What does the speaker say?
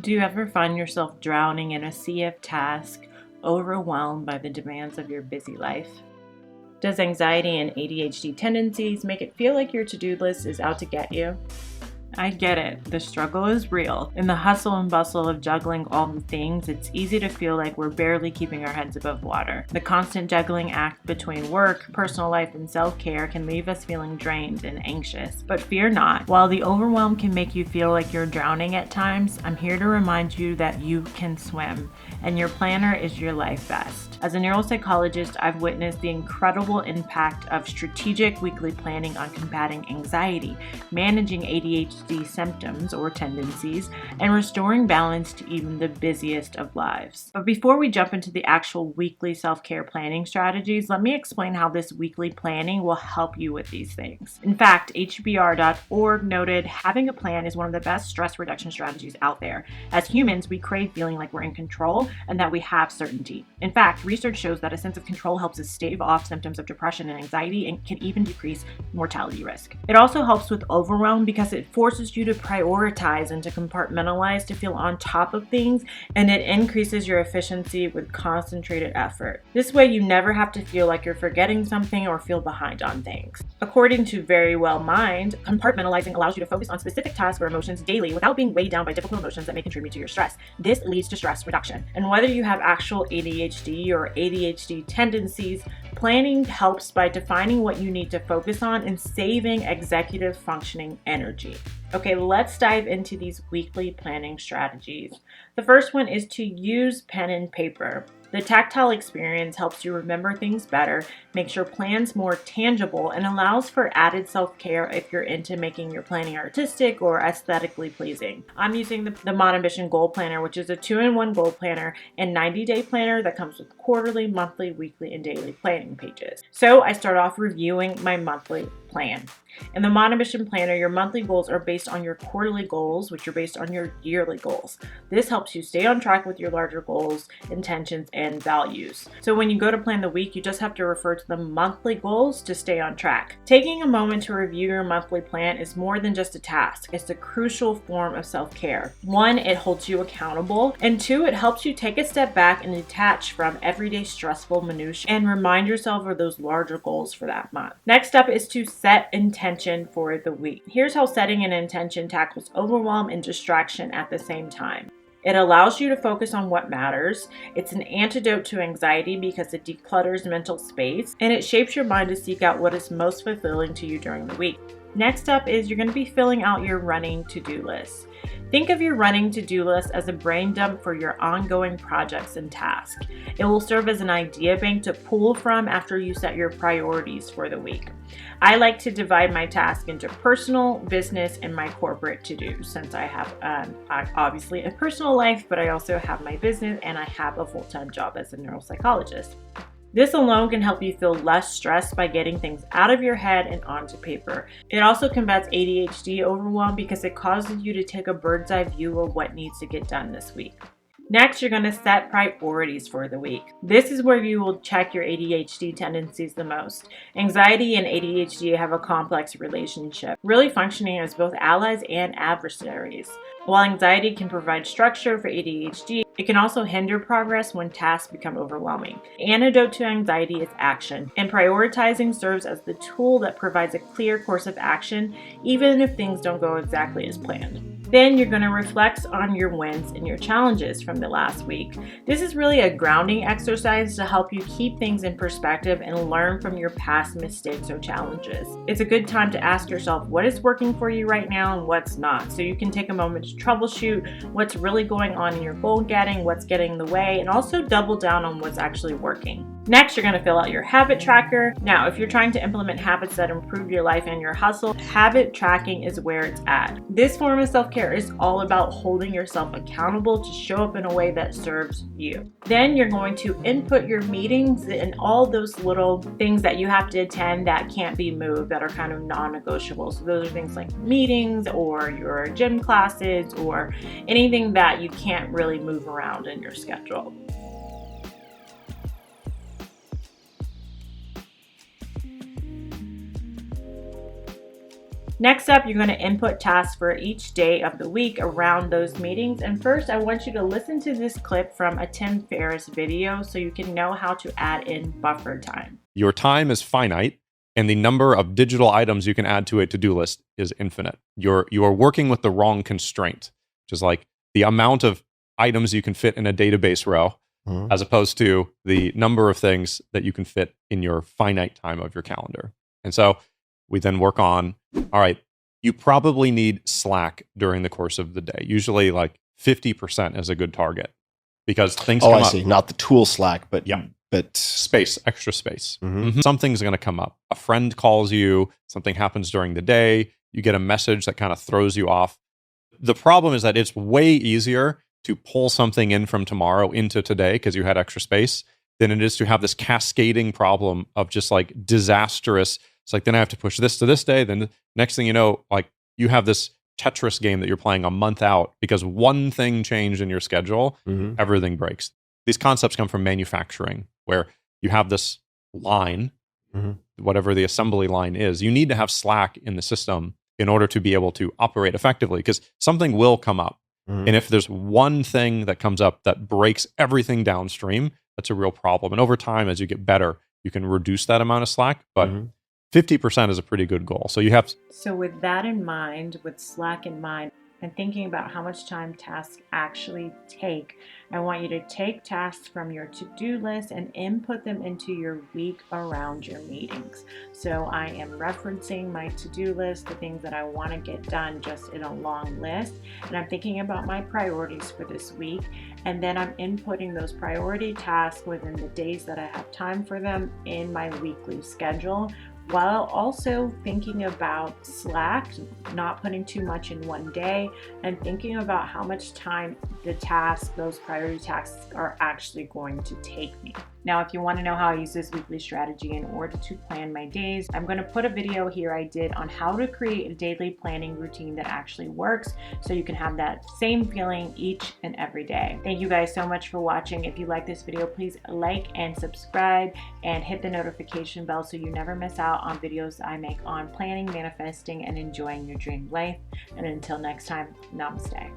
Do you ever find yourself drowning in a sea of tasks, overwhelmed by the demands of your busy life? Does anxiety and ADHD tendencies make it feel like your to-do list is out to get you? I get it. The struggle is real. In the hustle and bustle of juggling all the things, it's easy to feel like we're barely keeping our heads above water. The constant juggling act between work, personal life, and self-care can leave us feeling drained and anxious. But fear not. While the overwhelm can make you feel like you're drowning at times, I'm here to remind you that you can swim, and your planner is your life vest. As a neuropsychologist, I've witnessed the incredible impact of strategic weekly planning on combating anxiety, managing ADHD symptoms or tendencies, and restoring balance to even the busiest of lives. But before we jump into the actual weekly self-care planning strategies, let me explain how this weekly planning will help you with these things. In fact, HBR.org noted having a plan is one of the best stress reduction strategies out there. As humans, we crave feeling like we're in control and that we have certainty. In fact, research shows that a sense of control helps us stave off symptoms of depression and anxiety and can even decrease mortality risk. It also helps with overwhelm because it forces you to prioritize and to compartmentalize to feel on top of things, and it increases your efficiency with concentrated effort. This way, you never have to feel like you're forgetting something or feel behind on things. According to Very Well Mind, compartmentalizing allows you to focus on specific tasks or emotions daily without being weighed down by difficult emotions that may contribute to your stress. This leads to stress reduction. And whether you have actual ADHD or ADHD tendencies, planning helps by defining what you need to focus on and saving executive functioning energy. Okay, let's dive into these weekly planning strategies. The first one is to use pen and paper. The tactile experience helps you remember things better, makes your plans more tangible, and allows for added self-care if you're into making your planning artistic or aesthetically pleasing. I'm using the Mod Ambition Goal Planner, which is a 2-in-1 goal planner and 90-day planner that comes with quarterly, monthly, weekly, and daily planning pages. So I start off reviewing my monthly plan. In the Mod Ambition Planner, your monthly goals are based on your quarterly goals, which are based on your yearly goals. This helps you stay on track with your larger goals, intentions, and values. So when you go to plan the week, you just have to refer to the monthly goals to stay on track. Taking a moment to review your monthly plan is more than just a task. It's a crucial form of self-care. 1, it holds you accountable, and 2, it helps you take a step back and detach from everyday stressful minutiae and remind yourself of those larger goals for that month. Next up is to set intention for the week. Here's how setting an intention tackles overwhelm and distraction at the same time. It allows you to focus on what matters. It's an antidote to anxiety because it declutters mental space, and it shapes your mind to seek out what is most fulfilling to you during the week. Next up is you're going to be filling out your running to-do list. Think of your running to-do list as a brain dump for your ongoing projects and tasks. It will serve as an idea bank to pull from after you set your priorities for the week. I like to divide my task into personal, business, and my corporate to-dos, since I have obviously a personal life, but I also have my business and I have a full-time job as a neuropsychologist. This alone can help you feel less stressed by getting things out of your head and onto paper. It also combats ADHD overwhelm because it causes you to take a bird's eye view of what needs to get done this week. Next, you're going to set priorities for the week. This is where you will check your ADHD tendencies the most. Anxiety and ADHD have a complex relationship, really functioning as both allies and adversaries. While anxiety can provide structure for ADHD, it can also hinder progress when tasks become overwhelming. The antidote to anxiety is action, and prioritizing serves as the tool that provides a clear course of action, even if things don't go exactly as planned. Then you're going to reflect on your wins and your challenges from the last week. This is really a grounding exercise to help you keep things in perspective and learn from your past mistakes or challenges. It's a good time to ask yourself what is working for you right now and what's not, so you can take a moment to troubleshoot what's really going on in your goal getting, what's getting in the way, and also double down on what's actually working. Next, you're going to fill out your habit tracker. Now, if you're trying to implement habits that improve your life and your hustle, habit tracking is where it's at. This form of self-care is all about holding yourself accountable to show up in a way that serves you. Then you're going to input your meetings and all those little things that you have to attend that can't be moved, that are kind of non-negotiable. So those are things like meetings or your gym classes or anything that you can't really move around in your schedule. Next up, you're going to input tasks for each day of the week around those meetings. And first, I want you to listen to this clip from a Tim Ferriss video so you can know how to add in buffer time. Your time is finite, and the number of digital items you can add to a to-do list is infinite. You are working with the wrong constraint, which is like the amount of items you can fit in a database row, as opposed to the number of things that you can fit in your finite time of your calendar. And so we then work on, all right, you probably need Slack during the course of the day. Usually like 50% is a good target because things come up. Oh, I see. Not the tool Slack, but space, extra space. Something's going to come up. A friend calls you, something happens during the day, you get a message that kind of throws you off. The problem is that it's way easier to pull something in from tomorrow into today because you had extra space than it is to have this cascading problem of just like disastrous. It's like, then I have to push this to this day. Then the next thing you know, like you have this Tetris game that you're playing a month out because one thing changed in your schedule, everything breaks. These concepts come from manufacturing where you have this line, whatever the assembly line is. You need to have Slack in the system in order to be able to operate effectively because something will come up. And if there's one thing that comes up that breaks everything downstream, that's a real problem. And over time, as you get better, you can reduce that amount of Slack, but 50% is a pretty good goal. So you have. So with that in mind, with Slack in mind, and thinking about how much time tasks actually take, I want you to take tasks from your to-do list and input them into your week around your meetings. So I am referencing my to-do list, the things that I want to get done just in a long list. And I'm thinking about my priorities for this week. And then I'm inputting those priority tasks within the days that I have time for them in my weekly schedule, while also thinking about Slack, not putting too much in one day, and thinking about how much time the task, those priority tasks, are actually going to take me. Now, if you want to know how I use this weekly strategy in order to plan my days, I'm going to put a video here I did on how to create a daily planning routine that actually works so you can have that same feeling each and every day. Thank you guys so much for watching. If you like this video, please like and subscribe and hit the notification bell so you never miss out on videos I make on planning, manifesting, and enjoying your dream life. And until next time, namaste.